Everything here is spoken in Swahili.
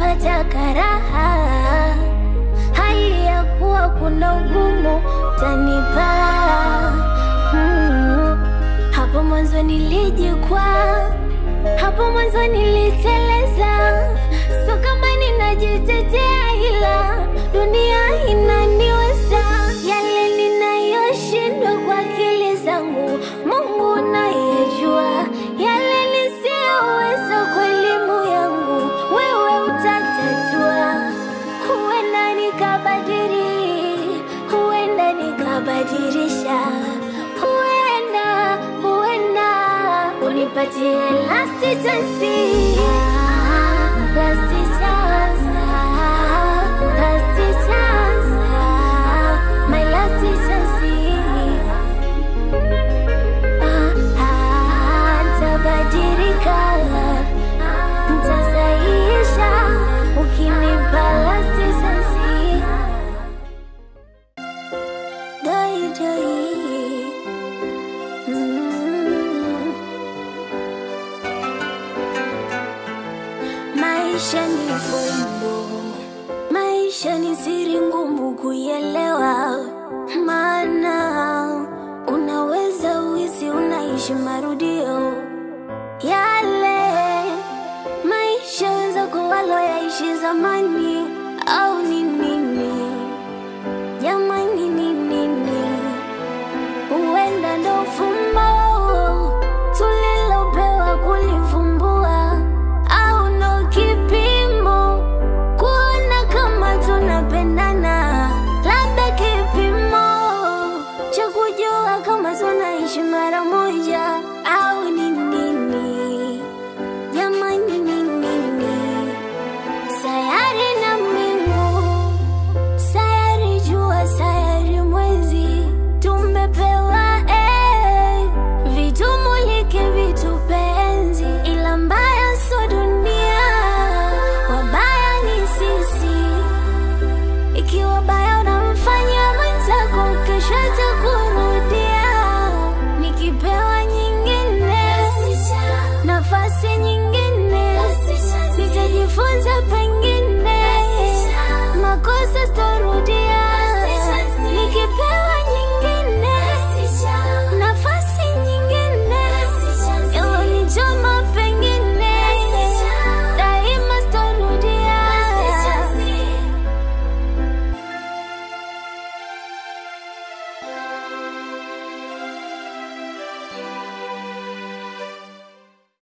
napata karaha, hali ya kuwa kuna ugumu utanipa. Hapo mwanzo nilijikwaa, hapo mwanzo niliteleza. So kama ninajitetea ila dunia inaniweza. Yale ninayoshindwa kwa akili zangu Mungu anayejua. Yale nisiyoweza kwa elimu yangu wewe utatatua. Huenda nikabadili, huenda nikabadilisha. Huenda unipatie last chance. Last chance, last chance, my last chance. Nitabadilika, nitasahihisha ukinipa last chance. Doi. Maisha ni fumbo, maisha ni siri ngumu kuielewa. Maana unaweza uhisi unaishi marudio yale maisha weza kuwalo yaishi zamani. Au ni nini jamani, ni nini? Huenda ndo fumbo tulilopewa kulifumbua, au ndo kipimo kuona kama tunapendana. Labda kipimo cha kujua kama tunaishi mara moja. Au ni nini jamani, ni nini? Sayari na mbingu, sayari jua, sayari mwezi, tumepewa vitumulike vitupenzi. Ila mbaya so dunia, wabaya ni sisi. Ikiwa baya unamfanya mwenzako, kesho atakurudia. Nikipewa nyingine, nafasi nyingine, nitajifunza pengine, makosa sitarudia. Nikipewa nyingine, nafasi nyingine, ilo ni choma pengine, daima sitarudia.